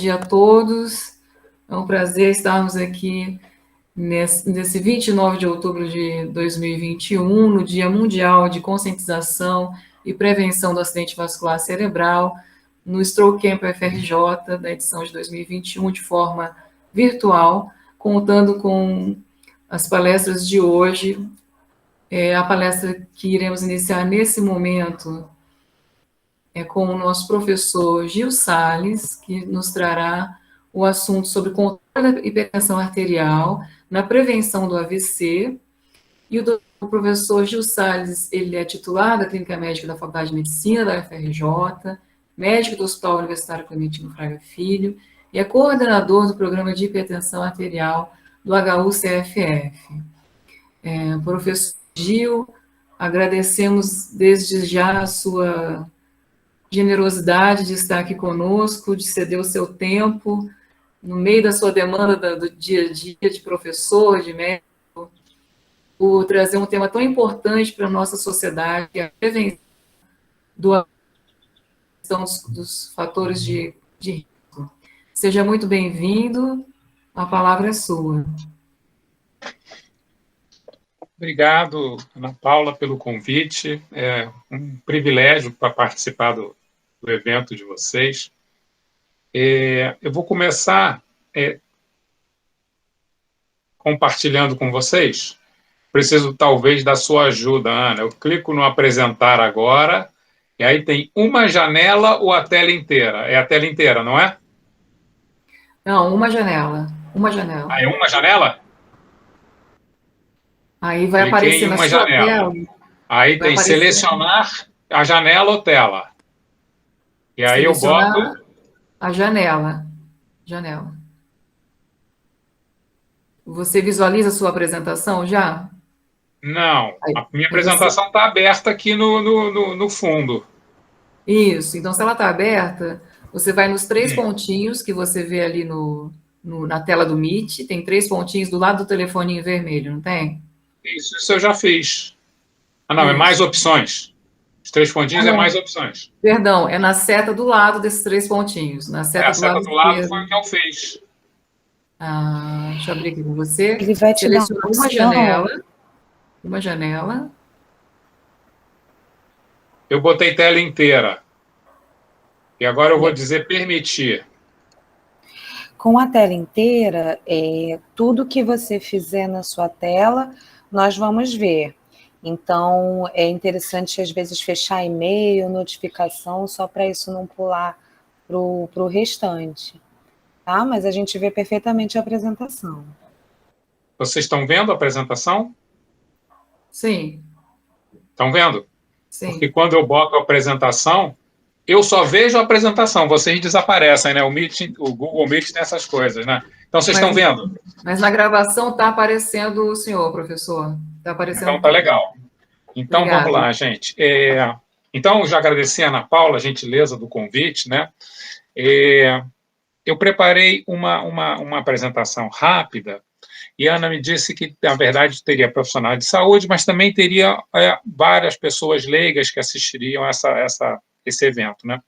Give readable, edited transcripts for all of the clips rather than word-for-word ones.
dia a todos. É um prazer estarmos aqui nesse 29 de outubro de 2021, no Dia Mundial de Conscientização e Prevenção do Acidente Vascular Cerebral, no Stroke Camp UFRJ, da edição de 2021, de forma virtual, contando com as palestras de hoje. A palestra que iremos iniciar nesse momento é com o nosso professor Gil Salles, que nos trará o assunto sobre controle da hipertensão arterial na prevenção do AVC. E o professor Gil Salles, ele é titular da Clínica Médica da Faculdade de Medicina da UFRJ, médico do Hospital Universitário Clementino Fraga Filho, e é coordenador do Programa de Hipertensão Arterial do HU-CFF. Professor Gil, agradecemos desde já a sua generosidade de estar aqui conosco, de ceder o seu tempo, no meio da sua demanda do dia a dia de professor, de médico, por trazer um tema tão importante para a nossa sociedade, a prevenção dos fatores de risco. Seja muito bem-vindo, a palavra é sua. Obrigado, Ana Paula, pelo convite. É um privilégio para participar do evento de vocês. Eu vou começar compartilhando com vocês. Preciso, talvez, da sua ajuda, Ana. Eu clico no apresentar agora, e aí tem uma janela ou a tela inteira? É a tela inteira, não é? Não, uma janela. Uma janela. Ah, é uma janela? Aí vai Cliquei aparecer em na uma sua janela. tela. Aí tem selecionar a janela ou tela. E aí eu boto a janela. Janela. Você visualiza a sua apresentação já? Não, a minha apresentação está aberta aqui no fundo. Isso, então se ela está aberta, você vai nos três pontinhos que você vê ali na tela do Meet, tem 3 pontinhos do lado do telefoninho vermelho, não tem? Isso eu já fiz. Ah, não, é mais opções. Os 3 pontinhos é mais opções. Perdão, é na seta do lado desses 3 pontinhos. Na seta a seta do lado foi o que eu fiz. Deixa eu abrir aqui com você. Ele vai te dar uma janela. Uma janela. Eu botei tela inteira. E agora eu vou dizer permitir. Com a tela inteira, tudo que você fizer na sua tela, nós vamos ver. Então, é interessante, às vezes, fechar e-mail, notificação, só para isso não pular para o restante. Tá? Mas a gente vê perfeitamente a apresentação. Vocês estão vendo a apresentação? Sim. Estão vendo? Sim. Porque quando eu boto a apresentação, eu só vejo a apresentação, vocês desaparecem, né? O Google Meet tem essas coisas, né? Então, vocês estão vendo? Mas na gravação está aparecendo o senhor, professor. Está aparecendo. Então, tá legal. Então, obrigado. Vamos lá, gente. Então, já agradeci a Ana Paula a gentileza do convite, né? Eu preparei uma apresentação rápida, e a Ana me disse que, na verdade, teria profissional de saúde, mas também teria várias pessoas leigas que assistiriam esse evento, né?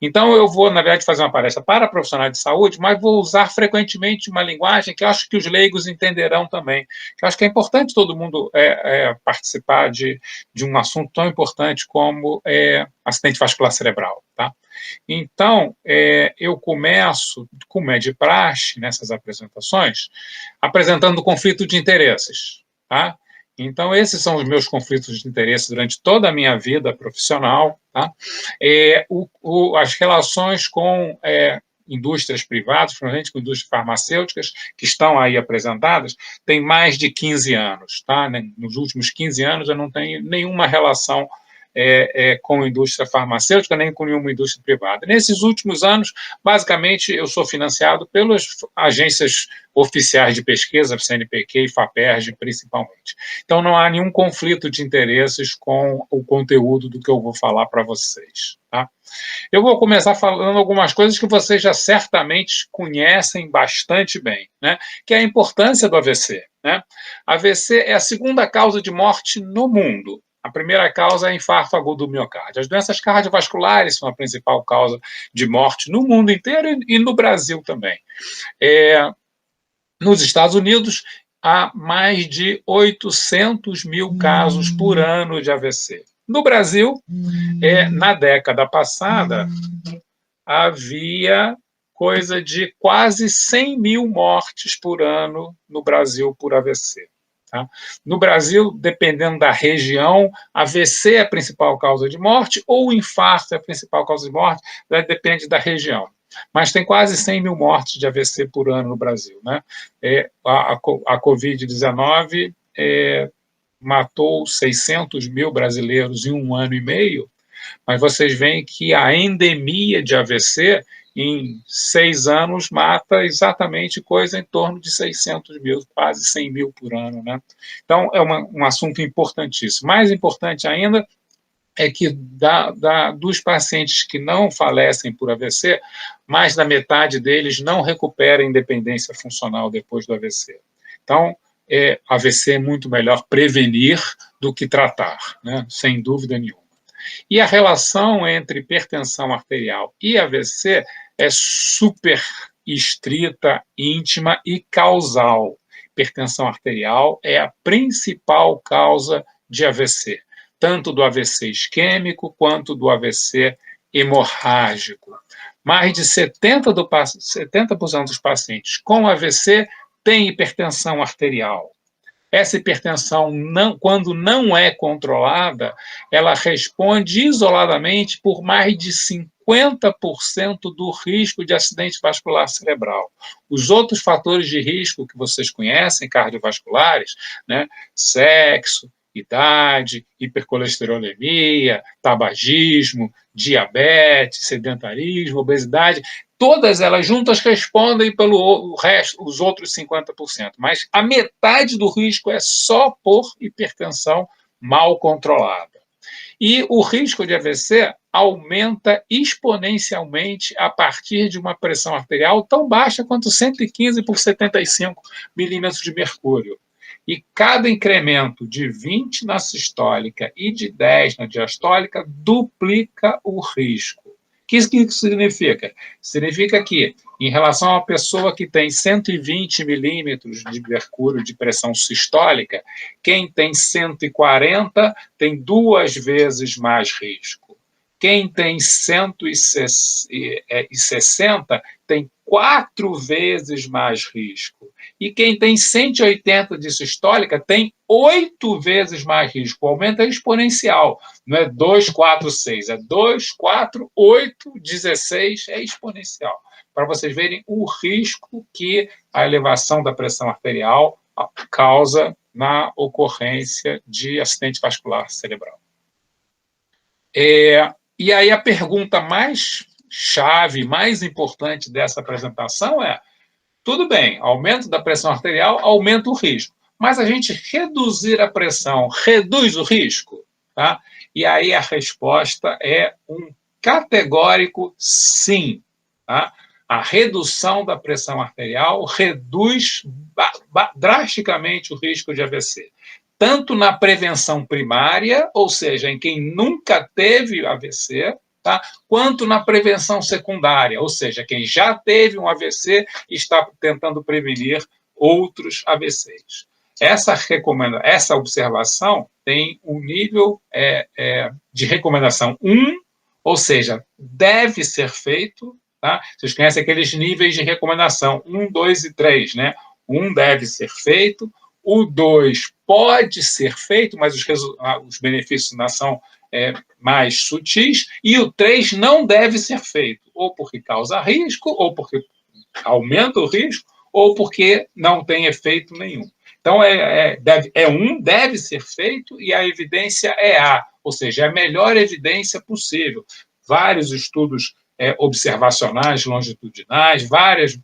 Então, eu vou, na verdade, fazer uma palestra para profissionais de saúde, mas vou usar frequentemente uma linguagem que eu acho que os leigos entenderão também. Eu acho que é importante todo mundo participar de um assunto tão importante como acidente vascular cerebral, tá? Então, eu começo, como é de praxe nessas apresentações, apresentando o conflito de interesses, tá? Então, esses são os meus conflitos de interesse durante toda a minha vida profissional, tá? As relações com indústrias privadas, principalmente com indústrias farmacêuticas, que estão aí apresentadas, têm mais de 15 anos, tá? Nos últimos 15 anos eu não tenho nenhuma relação com a indústria farmacêutica, nem com nenhuma indústria privada. Nesses últimos anos, basicamente, eu sou financiado pelas agências oficiais de pesquisa, CNPq e FAPERJ, principalmente. Então, não há nenhum conflito de interesses com o conteúdo do que eu vou falar para vocês, tá? Eu vou começar falando algumas coisas que vocês já certamente conhecem bastante bem, né? Que é a importância do AVC, né? AVC é a segunda causa de morte no mundo. A primeira causa é infarto agudo do miocárdio. As doenças cardiovasculares são a principal causa de morte no mundo inteiro e no Brasil também. Nos Estados Unidos, há mais de 800 mil casos por ano de AVC. No Brasil, na década passada, havia coisa de quase 100 mil mortes por ano no Brasil por AVC. Tá? No Brasil, dependendo da região, AVC é a principal causa de morte ou infarto é a principal causa de morte, depende da região. Mas tem quase 100 mil mortes de AVC por ano no Brasil. Né? A Covid-19 matou 600 mil brasileiros em 1 ano e meio, mas vocês veem que a endemia de AVC, em 6 anos, mata exatamente coisa em torno de 600 mil, quase 100 mil por ano. Né? Então, é um assunto importantíssimo. Mais importante ainda é que dos pacientes que não falecem por AVC, mais da metade deles não recupera a independência funcional depois do AVC. Então, AVC é muito melhor prevenir do que tratar, né? Sem dúvida nenhuma. E a relação entre hipertensão arterial e AVC é super estrita, íntima e causal. Hipertensão arterial é a principal causa de AVC, tanto do AVC isquêmico quanto do AVC hemorrágico. Mais de 70% dos pacientes com AVC têm hipertensão arterial. Essa hipertensão, quando não é controlada, ela responde isoladamente por mais de 50% do risco de acidente vascular cerebral. Os outros fatores de risco que vocês conhecem, cardiovasculares, né, sexo, idade, hipercolesterolemia, tabagismo, diabetes, sedentarismo, obesidade, todas elas juntas respondem pelo resto, os outros 50%. Mas a metade do risco é só por hipertensão mal controlada. E o risco de AVC aumenta exponencialmente a partir de uma pressão arterial tão baixa quanto 115 por 75 milímetros de mercúrio. E cada incremento de 20 na sistólica e de 10 na diastólica duplica o risco. O que isso significa? Significa que, em relação a uma pessoa que tem 120 milímetros de mercúrio de pressão sistólica, quem tem 140 tem 2 vezes mais risco. Quem tem 160 tem 4 vezes mais risco. E quem tem 180 de sistólica tem 8 vezes mais risco. O aumento é exponencial. Não é 2, 4, 6. É 2, 4, 8, 16. É exponencial. Para vocês verem o risco que a elevação da pressão arterial causa na ocorrência de acidente vascular cerebral. E aí a pergunta mais chave, mais importante dessa apresentação é: tudo bem, aumento da pressão arterial aumenta o risco, mas a gente reduzir a pressão reduz o risco? Tá? E aí a resposta é um categórico sim. Tá? A redução da pressão arterial reduz drasticamente o risco de AVC. Tanto na prevenção primária, ou seja, em quem nunca teve AVC, tá? Quanto na prevenção secundária, ou seja, quem já teve um AVC e está tentando prevenir outros AVCs. Essa observação tem um nível de recomendação 1, ou seja, deve ser feito. Tá? Vocês conhecem aqueles níveis de recomendação, 1, 2 e 3, né? 1 deve ser feito, o 2 pode ser feito, mas os benefícios não são mais sutis, e o 3 não deve ser feito, ou porque causa risco, ou porque aumenta o risco, ou porque não tem efeito nenhum. Então, deve ser feito, e a evidência é A, ou seja, é a melhor evidência possível. Vários estudos observacionais longitudinais, várias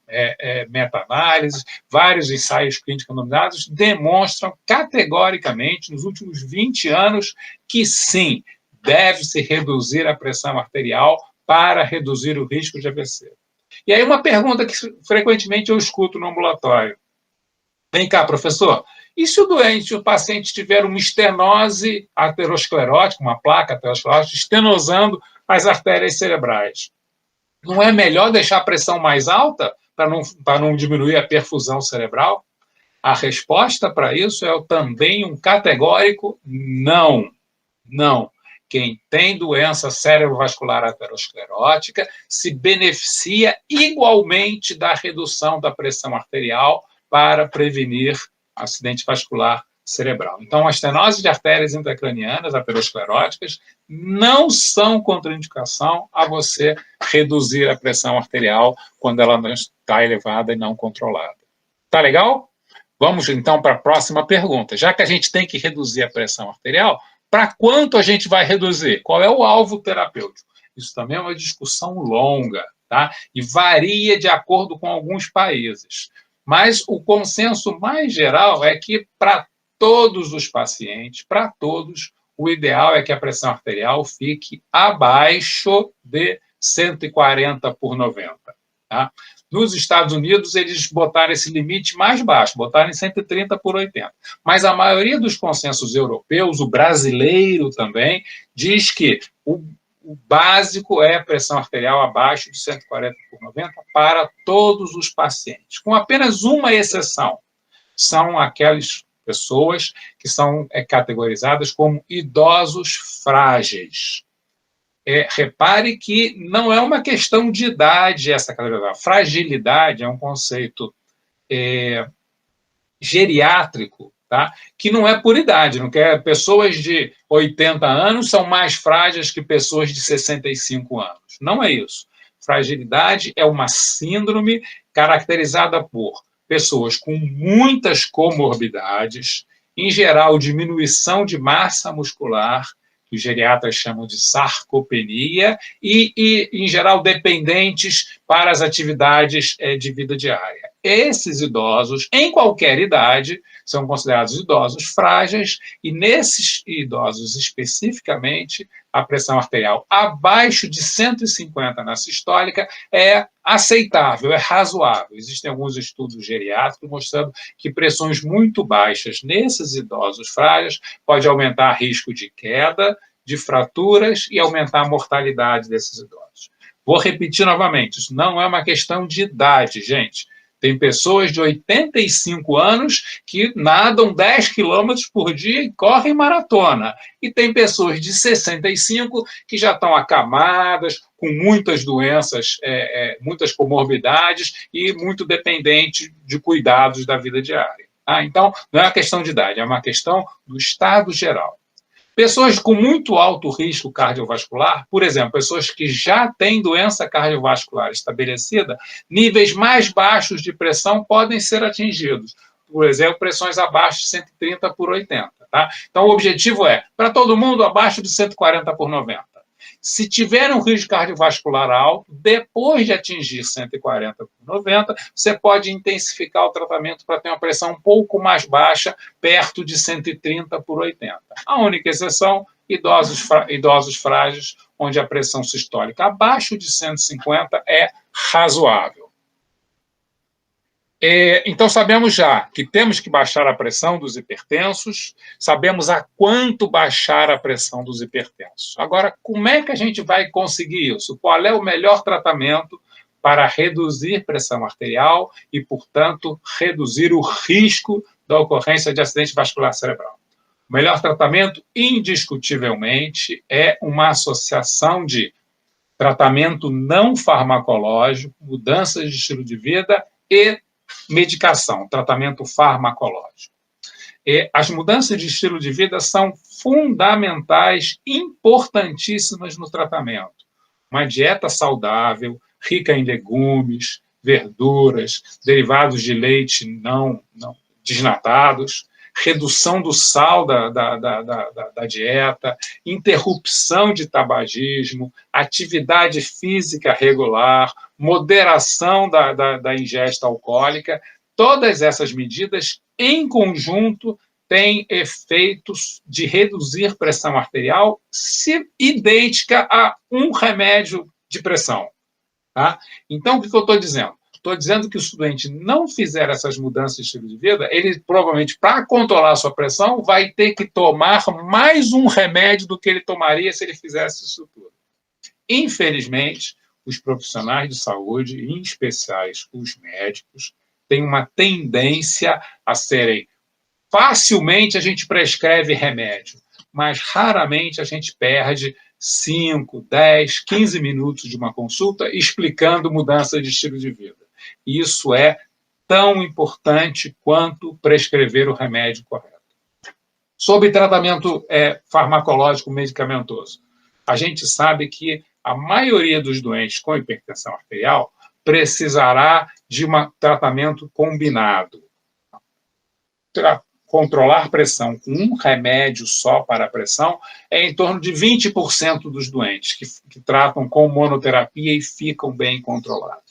meta-análises, vários ensaios clínicos randomizados demonstram categoricamente, nos últimos 20 anos, que sim, deve-se reduzir a pressão arterial para reduzir o risco de AVC. E aí uma pergunta que frequentemente eu escuto no ambulatório. Vem cá, professor, E se o paciente tiver uma estenose aterosclerótica, uma placa aterosclerótica, estenosando as artérias cerebrais? Não é melhor deixar a pressão mais alta para não diminuir a perfusão cerebral? A resposta para isso é também um categórico não. Não. Quem tem doença cerebrovascular aterosclerótica se beneficia igualmente da redução da pressão arterial para prevenir acidente vascular cerebral. Então, a estenose de artérias intracranianas ateroscleróticas não são contraindicação a você reduzir a pressão arterial quando ela não está elevada e não controlada. Tá legal? Vamos, então, para a próxima pergunta. Já que a gente tem que reduzir a pressão arterial, para quanto a gente vai reduzir? Qual é o alvo terapêutico? Isso também é uma discussão longa, tá? E varia de acordo com alguns países. Mas o consenso mais geral é que, para todos os pacientes, para todos, o ideal é que a pressão arterial fique abaixo de 140/90. Tá? Nos Estados Unidos, eles botaram esse limite mais baixo, botaram em 130/80. Mas a maioria dos consensos europeus, o brasileiro também, diz que o básico é a pressão arterial abaixo de 140/90 para todos os pacientes, com apenas uma exceção. São aquelas pessoas que são categorizadas como idosos frágeis. Repare que não é uma questão de idade essa categorização. Fragilidade é um conceito geriátrico, tá? Que não é por idade. Não quer, pessoas de 80 anos são mais frágeis que pessoas de 65 anos. Não é isso. Fragilidade é uma síndrome caracterizada por pessoas com muitas comorbidades, em geral, diminuição de massa muscular, que os geriatras chamam de sarcopenia, e, em geral, dependentes para as atividades de vida diária. Esses idosos, em qualquer idade, são considerados idosos frágeis, e nesses idosos especificamente, a pressão arterial abaixo de 150 na sistólica é aceitável, é razoável. Existem alguns estudos geriátricos mostrando que pressões muito baixas nesses idosos frágeis pode aumentar o risco de queda, de fraturas e aumentar a mortalidade desses idosos. Vou repetir novamente, isso não é uma questão de idade, gente. Tem pessoas de 85 anos que nadam 10 quilômetros por dia e correm maratona. E tem pessoas de 65 que já estão acamadas, com muitas doenças, muitas comorbidades e muito dependentes de cuidados da vida diária. Tá? Então, não é uma questão de idade, é uma questão do estado geral. Pessoas com muito alto risco cardiovascular, por exemplo, pessoas que já têm doença cardiovascular estabelecida, níveis mais baixos de pressão podem ser atingidos. Por exemplo, pressões abaixo de 130/80. Tá? Então, o objetivo é, para todo mundo, abaixo de 140/90. Se tiver um risco cardiovascular alto, depois de atingir 140/90, você pode intensificar o tratamento para ter uma pressão um pouco mais baixa, perto de 130/80. A única exceção, idosos frágeis, onde a pressão sistólica abaixo de 150 é razoável. Então, sabemos já que temos que baixar a pressão dos hipertensos, sabemos a quanto baixar a pressão dos hipertensos. Agora, como é que a gente vai conseguir isso? Qual é o melhor tratamento para reduzir pressão arterial e, portanto, reduzir o risco da ocorrência de acidente vascular cerebral? O melhor tratamento, indiscutivelmente, é uma associação de tratamento não farmacológico, mudanças de estilo de vida e medicação, tratamento farmacológico. As mudanças de estilo de vida são fundamentais, importantíssimas no tratamento. Uma dieta saudável, rica em legumes, verduras, derivados de leite não desnatados, redução do sal da dieta, interrupção de tabagismo, atividade física regular, moderação da ingesta alcoólica, todas essas medidas, em conjunto, têm efeitos de reduzir pressão arterial idêntica a um remédio de pressão. Tá? Então, o que eu estou dizendo? Estou dizendo que se o doente não fizer essas mudanças de estilo de vida, ele provavelmente, para controlar a sua pressão, vai ter que tomar mais um remédio do que ele tomaria se ele fizesse isso tudo. Infelizmente, os profissionais de saúde, em especiais os médicos, têm uma tendência a serem... Facilmente a gente prescreve remédio, mas raramente a gente perde 5, 10, 15 minutos de uma consulta explicando mudança de estilo de vida. E isso é tão importante quanto prescrever o remédio correto. Sobre tratamento farmacológico medicamentoso, a gente sabe que a maioria dos doentes com hipertensão arterial precisará de um tratamento combinado. Controlar pressão com um remédio só para a pressão é em torno de 20% dos doentes que tratam com monoterapia e ficam bem controlados.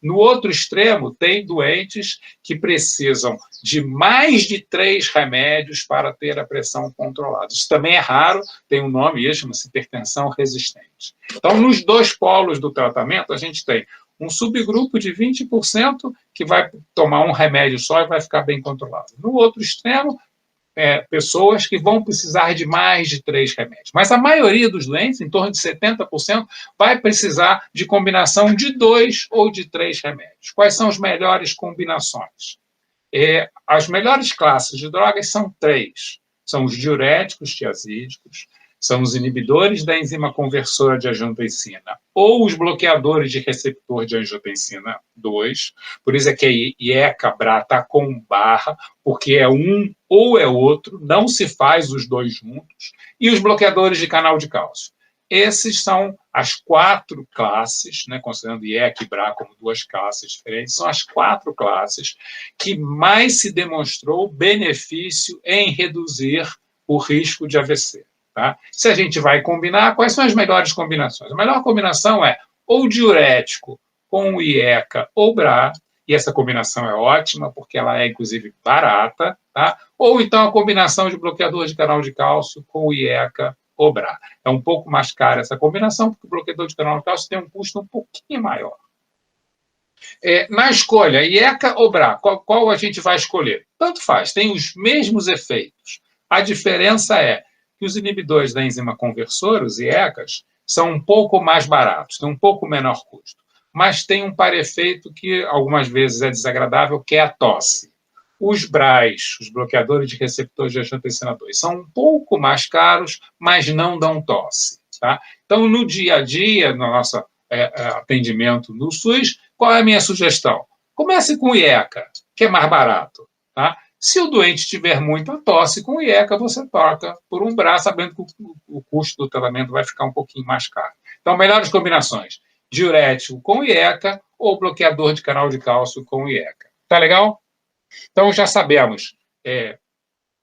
No outro extremo, tem doentes que precisam de mais de 3 remédios para ter a pressão controlada. Isso também é raro, tem um nome, chama-se hipertensão resistente. Então, nos dois polos do tratamento, a gente tem um subgrupo de 20% que vai tomar um remédio só e vai ficar bem controlado. No outro extremo, pessoas que vão precisar de mais de 3 remédios. Mas a maioria dos doentes, em torno de 70%, vai precisar de combinação de 2 ou de 3 remédios. Quais são as melhores combinações? As melhores classes de drogas são 3. São os diuréticos tiazídicos, são os inibidores da enzima conversora de angiotensina ou os bloqueadores de receptor de angiotensina 2. Por isso é que a IECA, BRA está com barra, porque é um ou é outro, não se faz os dois juntos. E os bloqueadores de canal de cálcio. Esses são as 4 classes, né, considerando IECA e BRA como 2 classes diferentes, são as 4 classes que mais se demonstrou benefício em reduzir o risco de AVC. Tá? Se a gente vai combinar, quais são as melhores combinações? A melhor combinação é ou diurético com o IECA ou BRA, e essa combinação é ótima, porque ela é, inclusive, barata, tá? Ou então a combinação de bloqueador de canal de cálcio com o IECA ou BRA. É um pouco mais cara essa combinação, porque o bloqueador de canal de cálcio tem um custo um pouquinho maior. Na escolha, IECA ou BRA, qual a gente vai escolher? Tanto faz, tem os mesmos efeitos. A diferença é que os inibidores da enzima conversora, os IECAs, são um pouco mais baratos, têm um pouco menor custo, mas tem um par-efeito que algumas vezes é desagradável, que é a tosse. Os BRAs, os bloqueadores de receptores de angiotensina 2, são um pouco mais caros, mas não dão tosse. Tá? Então, no dia a dia, no nosso atendimento no SUS, qual é a minha sugestão? Comece com o IECA, que é mais barato. Tá? Se o doente tiver muita tosse com o IECA, você troca por um BRA, sabendo que o custo do tratamento vai ficar um pouquinho mais caro. Então, melhores combinações: diurético com IECA ou bloqueador de canal de cálcio com IECA. Tá legal? Então, já sabemos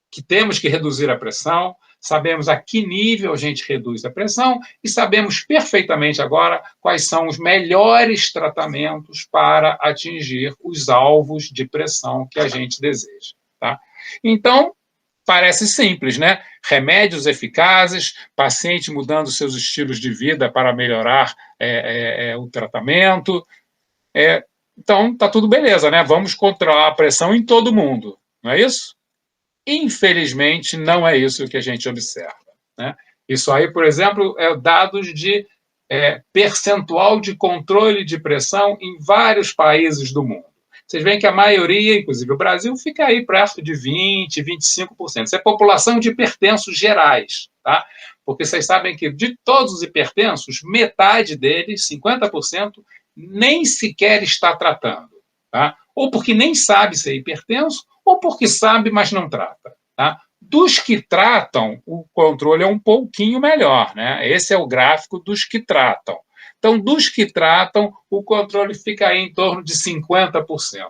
que temos que reduzir a pressão, sabemos a que nível a gente reduz a pressão e sabemos perfeitamente agora quais são os melhores tratamentos para atingir os alvos de pressão que a gente deseja. Tá? Então, parece simples, né? Remédios eficazes, paciente mudando seus estilos de vida para melhorar o tratamento. Então, tá tudo beleza, né? Vamos controlar a pressão em todo mundo, não é isso? Infelizmente, não é isso que a gente observa. Né? Isso aí, por exemplo, é dados de percentual de controle de pressão em vários países do mundo. Vocês veem que a maioria, inclusive o Brasil, fica aí perto de 20%, 25%. Isso é população de hipertensos gerais, tá? Porque vocês sabem que de todos os hipertensos, metade deles, 50%, nem sequer está tratando, tá? Ou porque nem sabe ser hipertenso, ou porque sabe, mas não trata, tá? Dos que tratam, o controle é um pouquinho melhor, né? Esse é o gráfico dos que tratam. Então, dos que tratam, o controle fica aí em torno de 50%.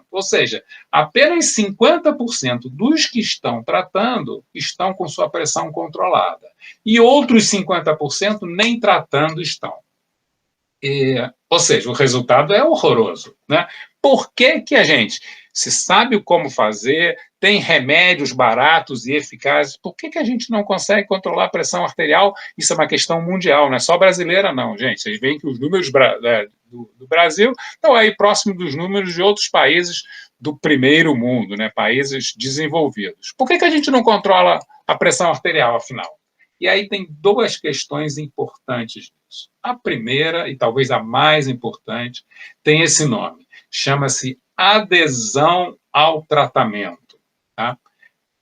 Ou seja, apenas 50% dos que estão tratando estão com sua pressão controlada. E outros 50% nem tratando estão. Ou seja, o resultado é horroroso. Né? Por que a gente, se sabe como fazer, tem remédios baratos e eficazes. Por que a gente não consegue controlar a pressão arterial? Isso é uma questão mundial, não é só brasileira, não, gente. Vocês veem que os números do Brasil estão aí próximo dos números de outros países do primeiro mundo, né? Países desenvolvidos. Por que a gente não controla a pressão arterial, afinal? E aí tem duas questões importantes nisso. A primeira, e talvez a mais importante, tem esse nome. Chama-se adesão ao tratamento. Tá?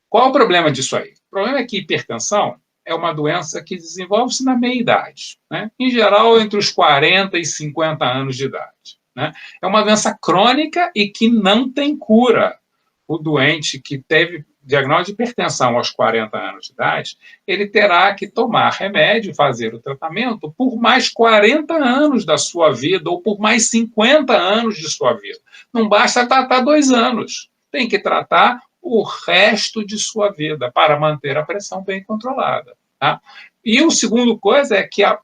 Qual o problema disso aí? O problema é que hipertensão é uma doença que desenvolve-se na meia-idade, né? Em geral, entre os 40 e 50 anos de idade. Né? É uma doença crônica e que não tem cura. O doente que teve diagnóstico de hipertensão aos 40 anos de idade, ele terá que tomar remédio, fazer o tratamento por mais 40 anos da sua vida ou por mais 50 anos de sua vida. Não basta tratar 2 anos, tem que tratar o resto de sua vida para manter a pressão bem controlada. Tá? E o segundo coisa é que a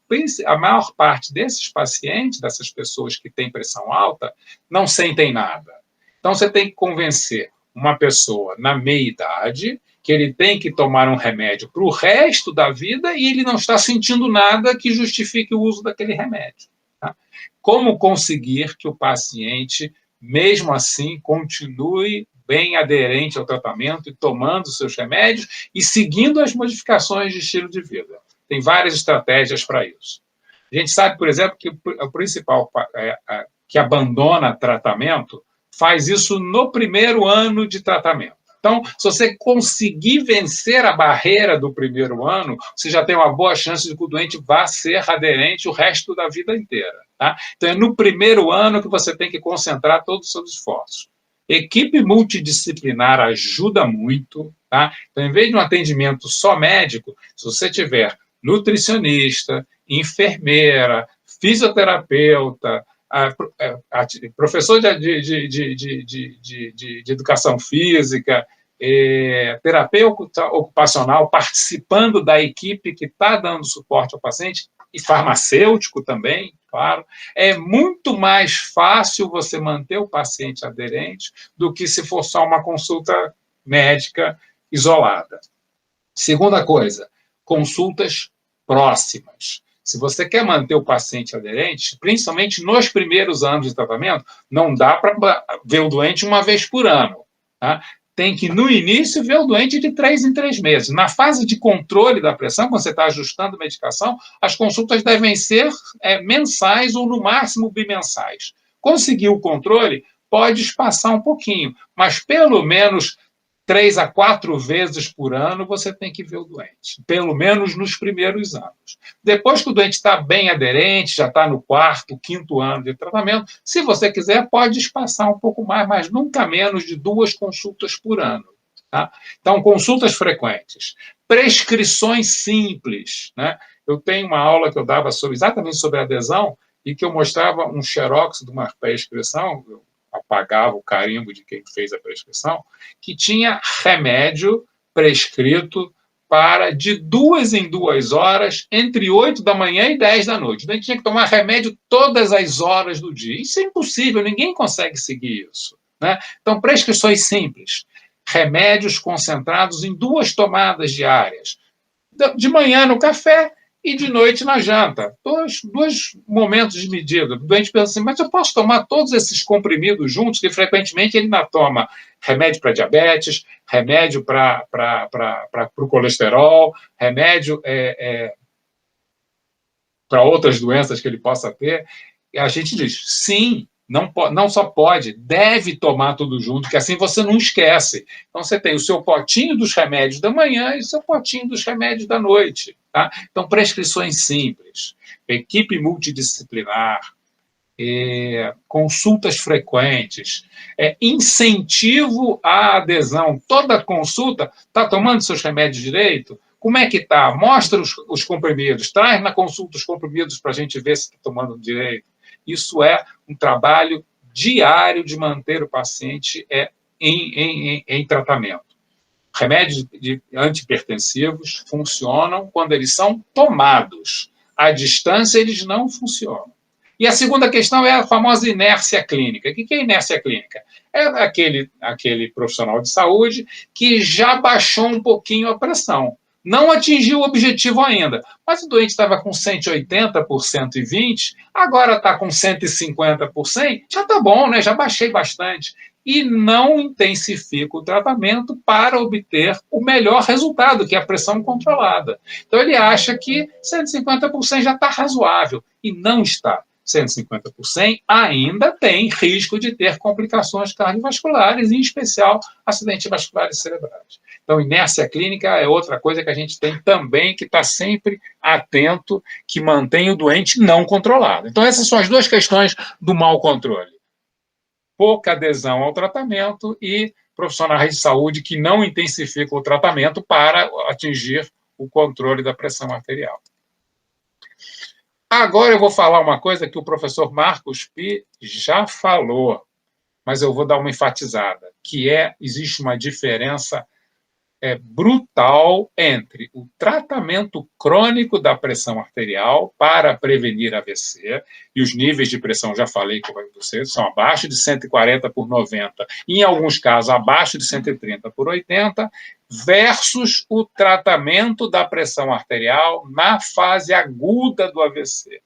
maior parte desses pacientes, dessas pessoas que têm pressão alta, não sentem nada. Então, você tem que convencer uma pessoa na meia-idade que ele tem que tomar um remédio para o resto da vida e ele não está sentindo nada que justifique o uso daquele remédio. Tá? Como conseguir que o paciente, mesmo assim, continue bem aderente ao tratamento e tomando seus remédios e seguindo as modificações de estilo de vida? Tem várias estratégias para isso. A gente sabe, por exemplo, que o principal que abandona tratamento faz isso no primeiro ano de tratamento. Então, se você conseguir vencer a barreira do primeiro ano, você já tem uma boa chance de que o doente vá ser aderente o resto da vida inteira. Tá? Então, é no primeiro ano que você tem que concentrar todos os seus esforços. Equipe multidisciplinar ajuda muito. Tá? Então, em vez de um atendimento só médico, se você tiver nutricionista, enfermeira, fisioterapeuta, professor de educação física, terapeuta ocupacional participando da equipe que está dando suporte ao paciente, e farmacêutico também, claro, é muito mais fácil você manter o paciente aderente do que se for só uma consulta médica isolada. Segunda coisa, consultas próximas. Se você quer manter o paciente aderente, principalmente nos primeiros anos de tratamento, não dá para ver o doente uma vez por ano. Tá? Tem que, no início, ver o doente de 3 em 3 meses. Na fase de controle da pressão, quando você está ajustando a medicação, as consultas devem ser mensais ou, no máximo, bimensais. Conseguiu o controle, pode espaçar um pouquinho, mas pelo menos 3 a 4 vezes por ano você tem que ver o doente, pelo menos nos primeiros anos. Depois que o doente está bem aderente, já está no 4º, 5º ano de tratamento, se você quiser, pode espaçar um pouco mais, mas nunca menos de 2 consultas por ano. Tá? Então, consultas frequentes. Prescrições simples. Né? Eu tenho uma aula que eu dava exatamente sobre adesão e que eu mostrava um xerox de uma prescrição, apagava o carimbo de quem fez a prescrição, que tinha remédio prescrito para de 2 em 2 horas, entre 8 da manhã e 10 da noite. Então, a gente tinha que tomar remédio todas as horas do dia. Isso é impossível, ninguém consegue seguir isso. Né? Então, prescrições simples. Remédios concentrados em 2 tomadas diárias. De manhã no café e de noite na janta. Dois momentos de medida. O doente pensa assim, mas eu posso tomar todos esses comprimidos juntos, que frequentemente ele ainda toma remédio para diabetes, remédio para o colesterol, remédio para outras doenças que ele possa ter. E a gente diz, sim, não só pode, deve tomar tudo junto, que assim você não esquece. Então, você tem o seu potinho dos remédios da manhã e o seu potinho dos remédios da noite. Tá? Então, prescrições simples, equipe multidisciplinar, consultas frequentes, incentivo à adesão. Toda consulta, está tomando seus remédios direito? Como é que está? Mostra os comprimidos, traz na consulta os comprimidos para a gente ver se está tomando direito. Isso é um trabalho diário de manter o paciente em tratamento. Remédios antihipertensivos funcionam quando eles são tomados. À distância, eles não funcionam. E a segunda questão é a famosa inércia clínica. O que é inércia clínica? É aquele profissional de saúde que já baixou um pouquinho a pressão. Não atingiu o objetivo ainda, mas o doente estava com 180 por 120, agora está com 150 por 100, já está bom, né? Já baixei bastante. E não intensifica o tratamento para obter o melhor resultado, que é a pressão controlada. Então, ele acha que 150 por 100 já está razoável, e não está. 150 por 100 ainda tem risco de ter complicações cardiovasculares, em especial acidentes vasculares cerebrais. Então, inércia clínica é outra coisa que a gente tem também que está sempre atento, que mantém o doente não controlado. Então, essas são as duas questões do mau controle. Pouca adesão ao tratamento e profissionais de saúde que não intensificam o tratamento para atingir o controle da pressão arterial. Agora eu vou falar uma coisa que o professor Marcos Pi já falou, mas eu vou dar uma enfatizada, que existe uma diferença brutal entre o tratamento crônico da pressão arterial para prevenir AVC, e os níveis de pressão, já falei com vocês, são abaixo de 140 por 90, em alguns casos abaixo de 130 por 80, versus o tratamento da pressão arterial na fase aguda do AVC.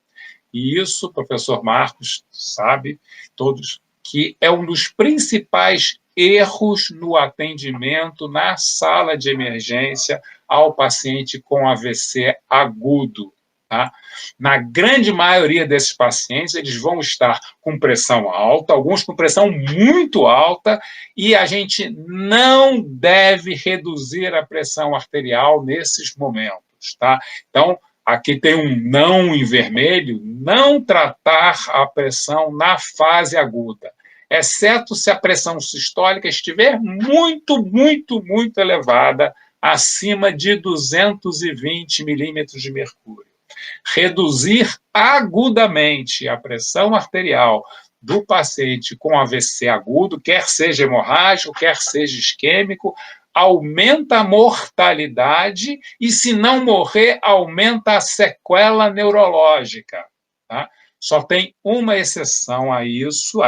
E isso, o professor Marcos sabe, todos, que é um dos principais erros no atendimento na sala de emergência ao paciente com AVC agudo. Tá? Na grande maioria desses pacientes, eles vão estar com pressão alta, alguns com pressão muito alta, e a gente não deve reduzir a pressão arterial nesses momentos. Tá? Então, aqui tem um não em vermelho, não tratar a pressão na fase aguda, exceto se a pressão sistólica estiver muito, muito, muito elevada, acima de 220 milímetros de mercúrio. Reduzir agudamente a pressão arterial do paciente com AVC agudo, quer seja hemorrágico, quer seja isquêmico, aumenta a mortalidade e, se não morrer, aumenta a sequela neurológica. Tá? Só tem uma exceção a isso,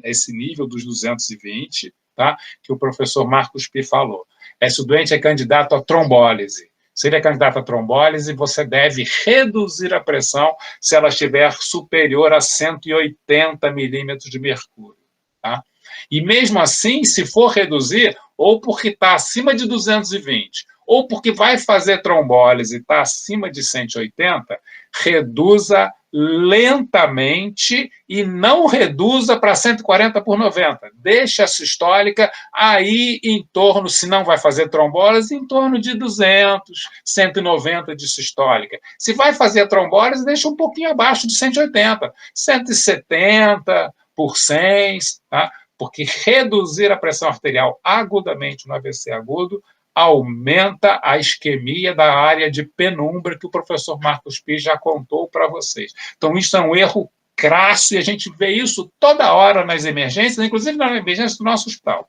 esse nível dos 220, tá? Que o professor Marcos Pi falou. Se o doente é candidato a trombólise. Se ele é candidato a trombólise, você deve reduzir a pressão se ela estiver superior a 180 milímetros de mercúrio. Tá? E mesmo assim, se for reduzir, ou porque está acima de 220, ou porque vai fazer trombólise e está acima de 180, reduza lentamente e não reduza para 140 por 90. Deixa a sistólica aí em torno, se não vai fazer trombólise, em torno de 200, 190 de sistólica. Se vai fazer trombólise, deixa um pouquinho abaixo de 180, 170 por 100, tá? Porque reduzir a pressão arterial agudamente no AVC agudo aumenta a isquemia da área de penumbra que o professor Marcos Pi já contou para vocês. Então, isso é um erro crasso e a gente vê isso toda hora nas emergências, inclusive na emergência do nosso hospital.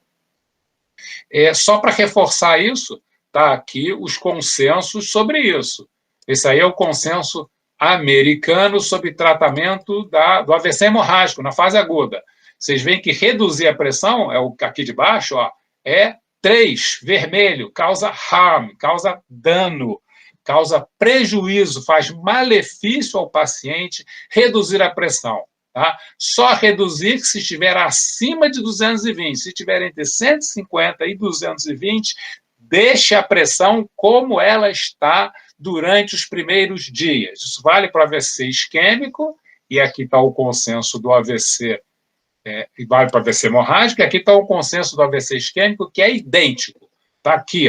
Só para reforçar isso, está aqui os consensos sobre isso. Esse aí é o consenso americano sobre tratamento do AVC hemorrágico, na fase aguda. Vocês veem que reduzir a pressão, aqui de baixo, é 3, vermelho, causa harm, causa dano, causa prejuízo, faz malefício ao paciente reduzir a pressão. Tá? Só reduzir se estiver acima de 220. Se estiver entre 150 e 220, deixe a pressão como ela está durante os primeiros dias. Isso vale para o AVC isquêmico, e aqui está o consenso do AVC e vale para AVC hemorrágico, e aqui está o consenso do AVC isquêmico, que é idêntico. Está aqui,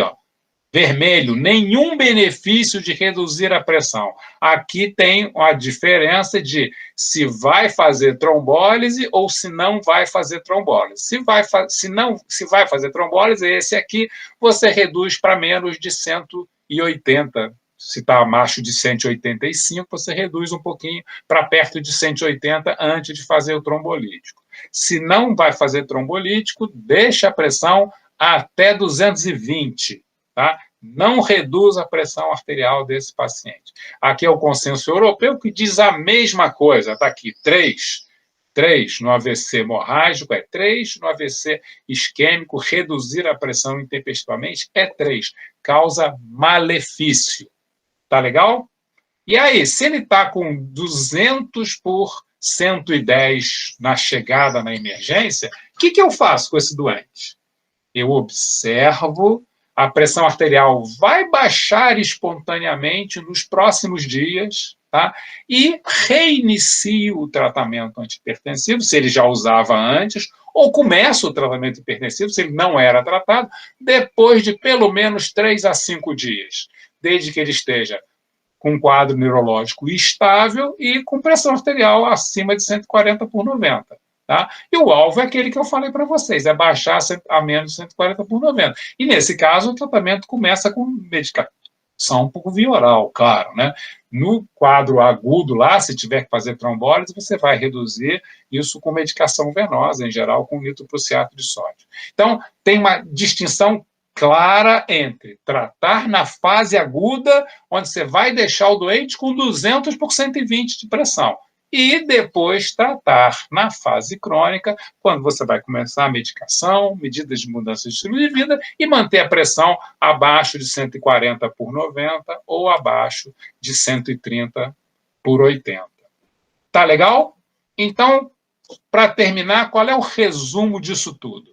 vermelho, nenhum benefício de reduzir a pressão. Aqui tem a diferença de se vai fazer trombólise ou se não vai fazer trombólise. Se vai fazer trombólise, esse aqui, você reduz para menos de 180. Se está abaixo de 185, você reduz um pouquinho para perto de 180 antes de fazer o trombolítico. Se não vai fazer trombolítico, deixa a pressão até 220, tá? não reduz a pressão arterial desse paciente. Aqui é o consenso europeu que diz a mesma coisa, está aqui, 3. 3 no AVC hemorrágico é 3, no AVC isquêmico, reduzir a pressão intempestivamente é 3. Causa malefício. Tá legal? E aí, se ele está com 200 por 110 na chegada na emergência, o que eu faço com esse doente? Eu observo, a pressão arterial vai baixar espontaneamente nos próximos dias, tá? E reinicio o tratamento antihipertensivo, se ele já usava antes, ou começo o tratamento hipertensivo, se ele não era tratado, depois de pelo menos 3 a 5 dias, desde que ele esteja com um quadro neurológico estável e com pressão arterial acima de 140 por 90. Tá? E o alvo é aquele que eu falei para vocês, é baixar a menos de 140 por 90. E nesse caso, o tratamento começa com medicação por via oral, claro. Né? No quadro agudo lá, se tiver que fazer trombólise, você vai reduzir isso com medicação venosa, em geral, com nitroprusiato de sódio. Então, tem uma distinção clara entre tratar na fase aguda, onde você vai deixar o doente com 200 por 120 de pressão, e depois tratar na fase crônica, quando você vai começar a medicação, medidas de mudança de estilo de vida, e manter a pressão abaixo de 140 por 90 ou abaixo de 130 por 80. Tá legal? Então, para terminar, qual é o resumo disso tudo?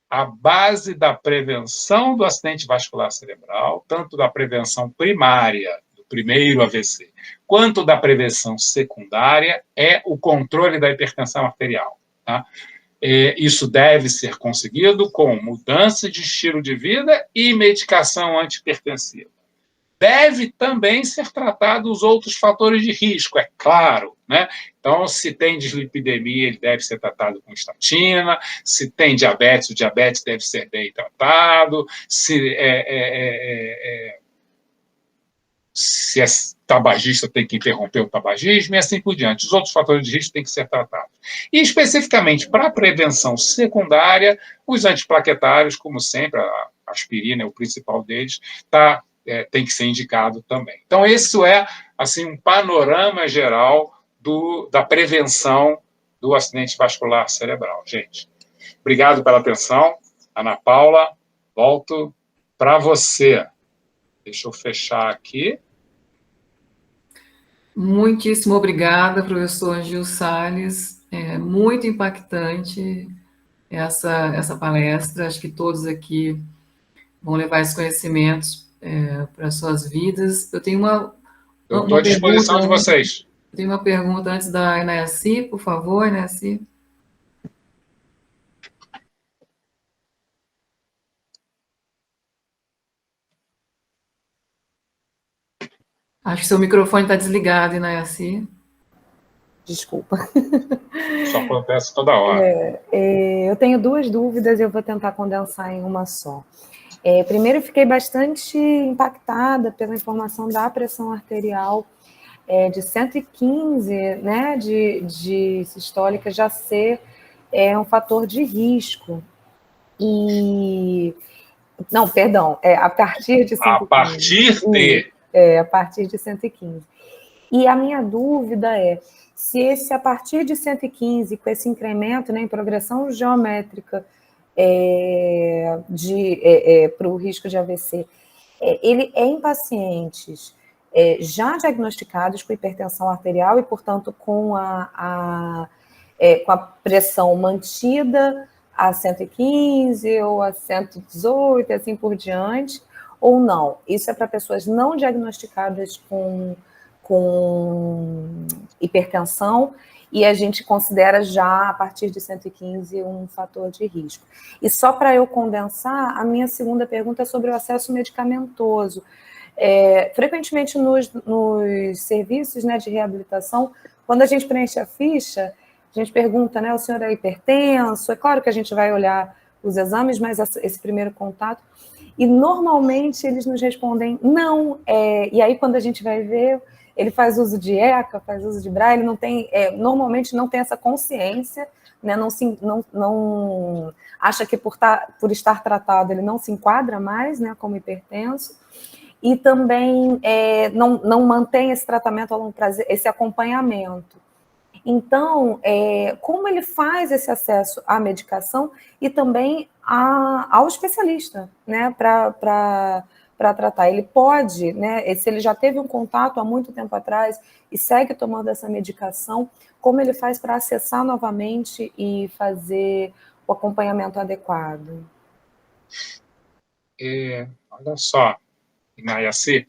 A base da prevenção do acidente vascular cerebral, tanto da prevenção primária, do primeiro AVC, quanto da prevenção secundária, é o controle da hipertensão arterial. Tá? Isso deve ser conseguido com mudança de estilo de vida e medicação antihipertensiva. Deve também ser tratado os outros fatores de risco, é claro. Né? Então, se tem dislipidemia, ele deve ser tratado com estatina. Se tem diabetes, o diabetes deve ser bem tratado. Se é tabagista, tem que interromper o tabagismo e assim por diante. Os outros fatores de risco têm que ser tratados. E, especificamente, para a prevenção secundária, os antiplaquetários, como sempre, a aspirina é o principal deles, tem que ser indicado também. Então, isso é assim, um panorama geral da prevenção do acidente vascular cerebral. Gente, obrigado pela atenção. Ana Paula, volto para você. Deixa eu fechar aqui. Muitíssimo obrigada, professor Gil Salles. É muito impactante essa palestra. Acho que todos aqui vão levar esses conhecimentos para suas vidas. Eu tenho Eu estou à disposição de vocês. Eu tenho uma pergunta antes da Inaci, por favor, Inaci. Acho que seu microfone está desligado, Inaci. Desculpa. Isso acontece toda hora. Eu tenho 2 dúvidas e eu vou tentar condensar em uma só. Primeiro, eu fiquei bastante impactada pela informação da pressão arterial de 115, né, de sistólica já ser um fator de risco. Não, perdão, a partir de 115. A partir de? A partir de 115. E a minha dúvida é se a partir de 115, com esse incremento, né, em progressão geométrica para o risco de AVC, ele é em pacientes já diagnosticados com hipertensão arterial e, portanto, com a pressão mantida a 115 ou a 118, assim por diante, ou não? Isso é para pessoas não diagnosticadas com hipertensão, e a gente considera já, a partir de 115, um fator de risco. E só para eu condensar, a minha segunda pergunta é sobre o acesso medicamentoso. Frequentemente nos serviços, né, de reabilitação, quando a gente preenche a ficha, a gente pergunta, né, o senhor é hipertenso? É claro que a gente vai olhar os exames, mas esse primeiro contato, e normalmente eles nos respondem não, e aí quando a gente vai ver, ele faz uso de ECA, faz uso de Braille, não tem, normalmente não tem essa consciência, né, não acha que por estar tratado ele não se enquadra mais, né, como hipertenso, e também não mantém esse tratamento a longo prazo, esse acompanhamento. Então, como ele faz esse acesso à medicação e também ao especialista, né, para tratar? Ele pode, né, se ele já teve um contato há muito tempo atrás e segue tomando essa medicação, como ele faz para acessar novamente e fazer o acompanhamento adequado? Olha só, Inayassi,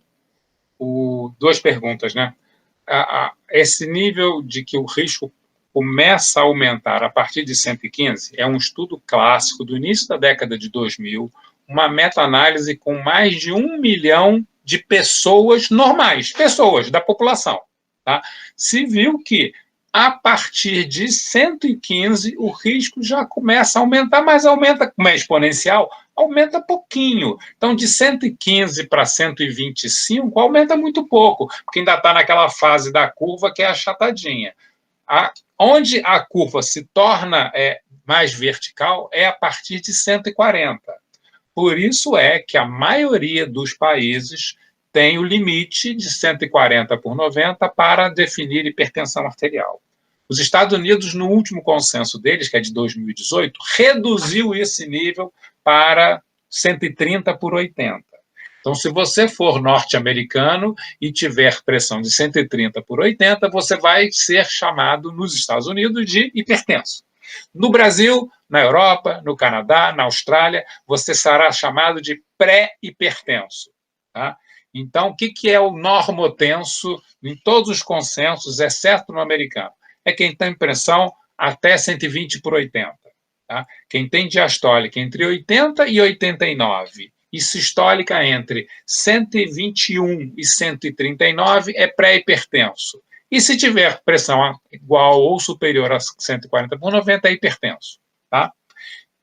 duas perguntas, né? Esse nível de que o risco começa a aumentar a partir de 115 é um estudo clássico do início da década de 2000, uma meta-análise com mais de 1 milhão de pessoas normais, pessoas da população. Tá? Se viu que a partir de 115 o risco já começa a aumentar, mas aumenta, como é exponencial, aumenta pouquinho. Então, de 115 para 125, aumenta muito pouco, porque ainda está naquela fase da curva que é achatadinha. Onde a curva se torna mais vertical é a partir de 140. Por isso é que a maioria dos países tem o limite de 140/90 para definir hipertensão arterial. Os Estados Unidos, no último consenso deles, que é de 2018, reduziu esse nível para 130/80. Então, se você for norte-americano e tiver pressão de 130/80, você vai ser chamado nos Estados Unidos de hipertenso. No Brasil, na Europa, no Canadá, na Austrália, você será chamado de pré-hipertenso. Tá? Então, o que é o normotenso em todos os consensos, exceto no americano? É quem tem pressão até 120/80. Tá? Quem tem diastólica entre 80 e 89 e sistólica entre 121 e 139 é pré-hipertenso. E se tiver pressão igual ou superior a 140/90 é hipertenso. Tá?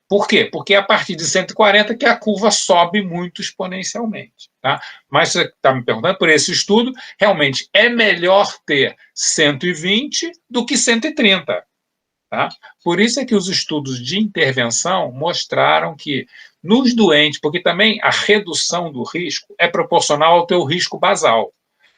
Por quê? Porque é a partir de 140 que a curva sobe muito exponencialmente. Tá? Mas você está me perguntando, por esse estudo, realmente é melhor ter 120 do que 130. Tá? Por isso é que os estudos de intervenção mostraram que nos doentes, porque também a redução do risco é proporcional ao teu risco basal.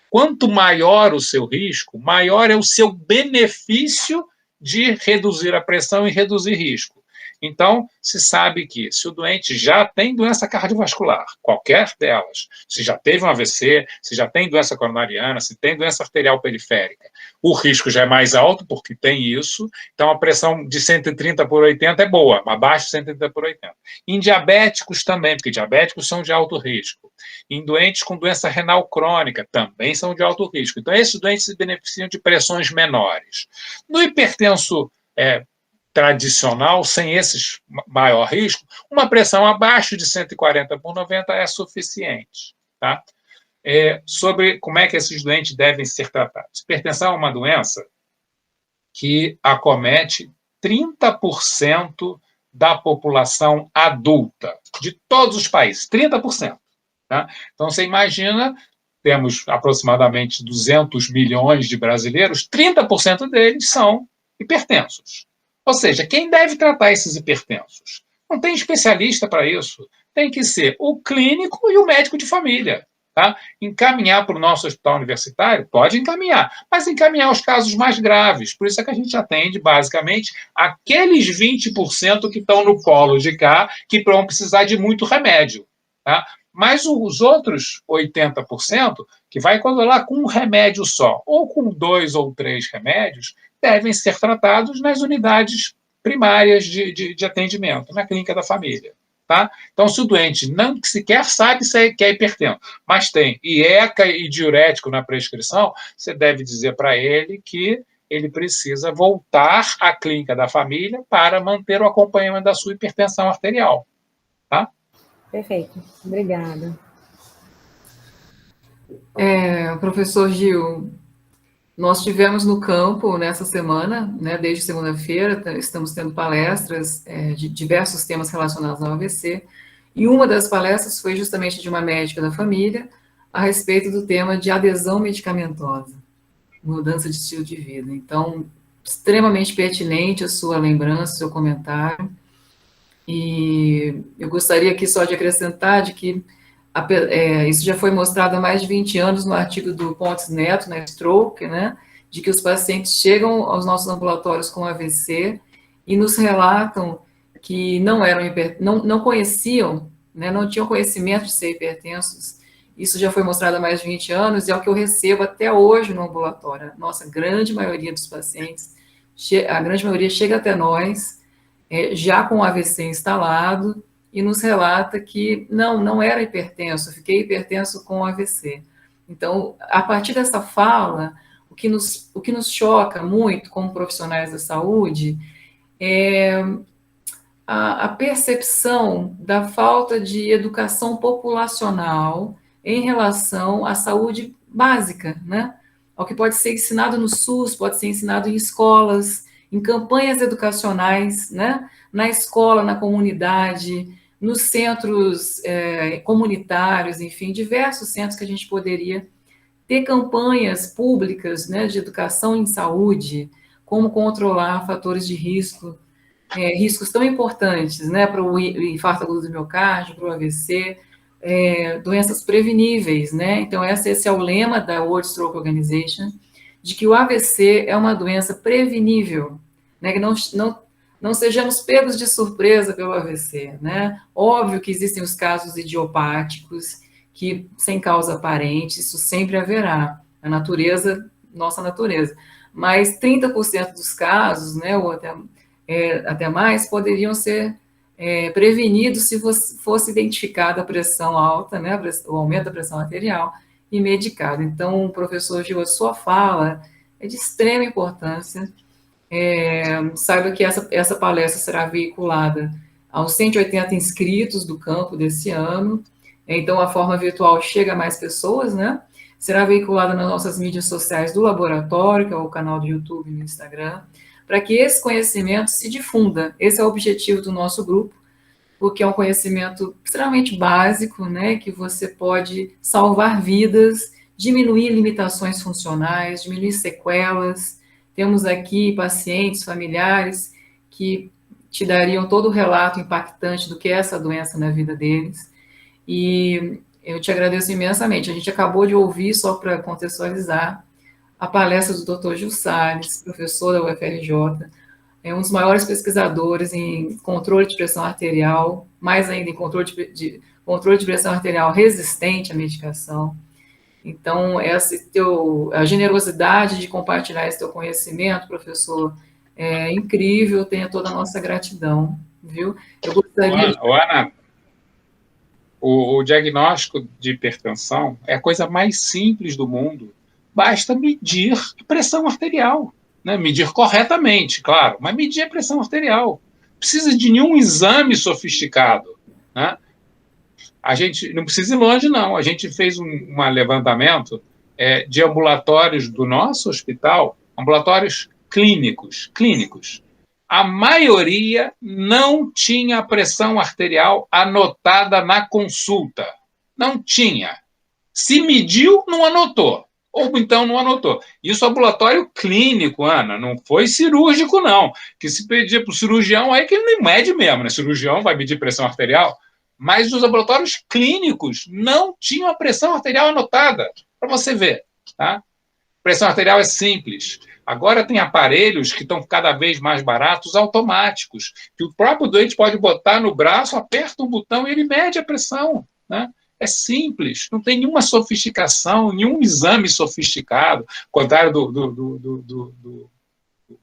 Quanto maior o seu risco, maior é o seu benefício de reduzir a pressão e reduzir risco. Então, se sabe que se o doente já tem doença cardiovascular, qualquer delas, se já teve um AVC, se já tem doença coronariana, se tem doença arterial periférica, o risco já é mais alto, porque tem isso, então a pressão de 130/80 é boa, abaixo de 130/80. Em diabéticos também, porque diabéticos são de alto risco. Em doentes com doença renal crônica, também são de alto risco. Então, esses doentes se beneficiam de pressões menores. No hipertenso tradicional, sem esses maior risco, uma pressão abaixo de 140/90 é suficiente. Tá? Sobre como é que esses doentes devem ser tratados. Hipertensão é uma doença que acomete 30% da população adulta de todos os países, 30%. Tá? Então, você imagina, temos aproximadamente 200 milhões de brasileiros, 30% deles são hipertensos. Ou seja, quem deve tratar esses hipertensos? Não tem especialista para isso. Tem que ser o clínico e o médico de família. Tá? Encaminhar para o nosso hospital universitário? Pode encaminhar, mas encaminhar os casos mais graves. Por isso é que a gente atende, basicamente, aqueles 20% que estão no colo de cá, que vão precisar de muito remédio. Tá? Mas os outros 80%, que vai controlar com um remédio só, ou com 2 ou 3 remédios, devem ser tratados nas unidades primárias de atendimento, na clínica da família. Tá? Então, se o doente não sequer sabe se é hipertenso, mas tem IECA e diurético na prescrição, você deve dizer para ele que ele precisa voltar à clínica da família para manter o acompanhamento da sua hipertensão arterial. Tá? Perfeito, obrigada. Professor Gil, nós tivemos no campo nessa semana, né, desde segunda-feira, estamos tendo palestras de diversos temas relacionados ao AVC, e uma das palestras foi justamente de uma médica da família a respeito do tema de adesão medicamentosa, mudança de estilo de vida. Então, extremamente pertinente a sua lembrança, o seu comentário. E eu gostaria aqui só de acrescentar de que isso já foi mostrado há mais de 20 anos no artigo do Pontes Neto, na Stroke, né, de que os pacientes chegam aos nossos ambulatórios com AVC e nos relatam que não conheciam, né, não tinham conhecimento de ser hipertensos. Isso já foi mostrado há mais de 20 anos e é o que eu recebo até hoje no ambulatório. Nossa, grande maioria dos pacientes, a grande maioria chega até nós, já com o AVC instalado, e nos relata que não era hipertenso, fiquei hipertenso com o AVC. Então, a partir dessa fala, o que nos choca muito como profissionais da saúde é a percepção da falta de educação populacional em relação à saúde básica, né? Ao que pode ser ensinado no SUS, pode ser ensinado em escolas, em campanhas educacionais, né? Na escola, na comunidade, nos centros comunitários, enfim, diversos centros que a gente poderia ter campanhas públicas, né, de educação em saúde, como controlar fatores de risco, riscos tão importantes, né, para o infarto agudo do miocárdio, para o AVC, doenças preveníveis, né? Então, esse é o lema da World Stroke Organization, de que o AVC é uma doença prevenível, né? Que não sejamos pegos de surpresa pelo AVC, né? Óbvio que existem os casos idiopáticos, que sem causa aparente, isso sempre haverá, a natureza, nossa natureza, mas 30% dos casos, né, ou até mais, poderiam ser prevenidos se fosse identificada a pressão alta, né, o aumento da pressão arterial, e medicado. Então, professor Gil, a sua fala é de extrema importância. Saiba que essa palestra será veiculada aos 180 inscritos do campo desse ano, então a forma virtual chega a mais pessoas, né? Será veiculada nas nossas mídias sociais do laboratório, que é o canal do YouTube e no Instagram, para que esse conhecimento se difunda. Esse é o objetivo do nosso grupo, porque é um conhecimento extremamente básico, né, que você pode salvar vidas, diminuir limitações funcionais, diminuir sequelas. Temos aqui pacientes, familiares, que te dariam todo o relato impactante do que é essa doença na vida deles. E eu te agradeço imensamente. A gente acabou de ouvir, só para contextualizar, a palestra do Dr. Gil Salles, professor da UFRJ, é um dos maiores pesquisadores em controle de pressão arterial, mais ainda em controle de pressão arterial resistente à medicação. Então, a generosidade de compartilhar esse teu conhecimento, professor, é incrível, tenha toda a nossa gratidão, viu? Eu gostaria... Ana, o diagnóstico de hipertensão é a coisa mais simples do mundo. Basta medir a pressão arterial, né? Medir corretamente, claro, mas medir a pressão arterial. Não precisa de nenhum exame sofisticado, né? A gente não precisa ir longe, não. A gente fez um levantamento de ambulatórios do nosso hospital, ambulatórios clínicos. A maioria não tinha pressão arterial anotada na consulta. Não tinha. Se mediu, não anotou. Ou então não anotou. Isso é ambulatório clínico, Ana, não foi cirúrgico, não. Que se pedir para o cirurgião, aí que ele não mede mesmo, né? Cirurgião vai medir pressão arterial. Mas os laboratórios clínicos não tinham a pressão arterial anotada, para você ver, tá? Pressão arterial é simples. Agora tem aparelhos que estão cada vez mais baratos, automáticos, que o próprio doente pode botar no braço, aperta um botão e ele mede a pressão, né? É simples, não tem nenhuma sofisticação, nenhum exame sofisticado, ao contrário do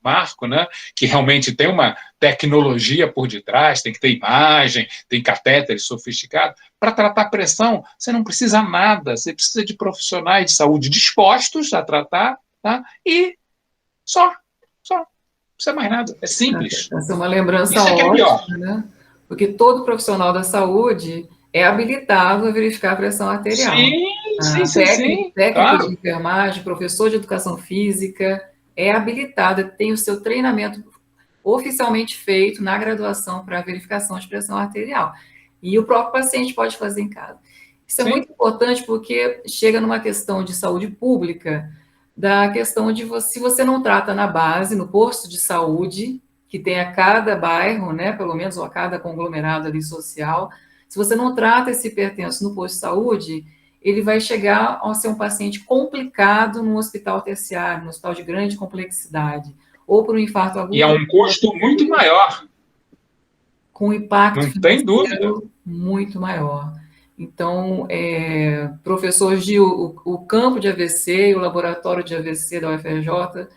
Marco, né, que realmente tem uma tecnologia por detrás, tem que ter imagem, tem catéteres sofisticados. Para tratar pressão, você não precisa nada, você precisa de profissionais de saúde dispostos a tratar, tá? E só, não precisa mais nada, é simples. Essa é uma lembrança ótima, né? Porque todo profissional da saúde é habilitado a verificar a pressão arterial. Sim. Técnico Claro. de enfermagem, professor de educação física, é habilitado, tem o seu treinamento oficialmente feito na graduação para verificação de pressão arterial. E o próprio paciente pode fazer em casa. Isso é muito importante porque chega numa questão de saúde pública, da questão de se você não trata na base, no posto de saúde, que tem a cada bairro, né, pelo menos, ou a cada conglomerado ali social, se você não trata esse hipertenso no posto de saúde, ele vai chegar a ser um paciente complicado no hospital terciário, no hospital de grande complexidade, ou por um infarto agudo. E é um custo muito maior. Com impacto não tem dúvida muito maior. Então, professor Gil, o campo de AVC e o laboratório de AVC da UFRJ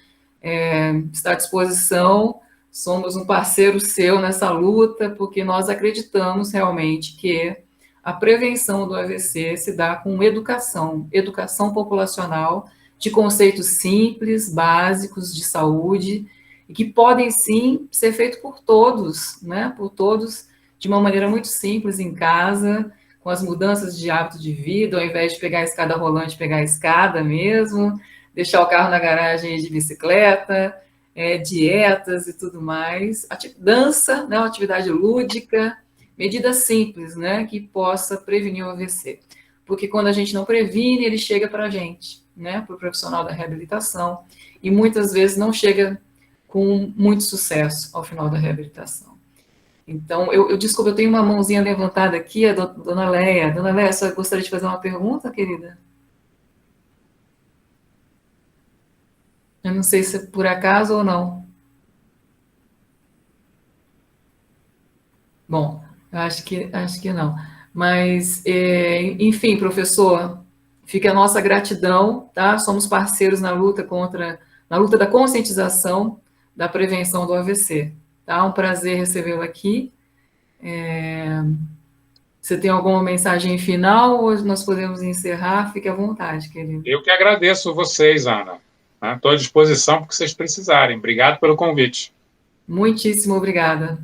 está à disposição, somos um parceiro seu nessa luta, porque nós acreditamos realmente que a prevenção do AVC se dá com educação populacional, de conceitos simples, básicos de saúde, e que podem, sim, ser feitos por todos, né? Por todos, de uma maneira muito simples, em casa, com as mudanças de hábito de vida, ao invés de pegar a escada rolante, pegar a escada mesmo, deixar o carro na garagem de bicicleta, dietas e tudo mais. Dança, né? Uma atividade lúdica, medidas simples, né? Que possa prevenir o AVC. Porque quando a gente não previne, ele chega para a gente, né? Para o profissional da reabilitação, e muitas vezes não chega com muito sucesso ao final da reabilitação. Então, desculpa, eu tenho uma mãozinha levantada aqui, a dona Leia. Dona Leia, só gostaria de fazer uma pergunta, querida? Eu não sei se é por acaso ou não. Bom, eu acho que não. Mas, enfim, professor, fica a nossa gratidão, tá? Somos parceiros na luta da conscientização da prevenção do AVC. Tá? Um prazer recebê-lo aqui. Você tem alguma mensagem final ou nós podemos encerrar? Fique à vontade, querido. Eu que agradeço vocês, Ana. Estou à disposição para o que vocês precisarem. Obrigado pelo convite. Muitíssimo obrigada.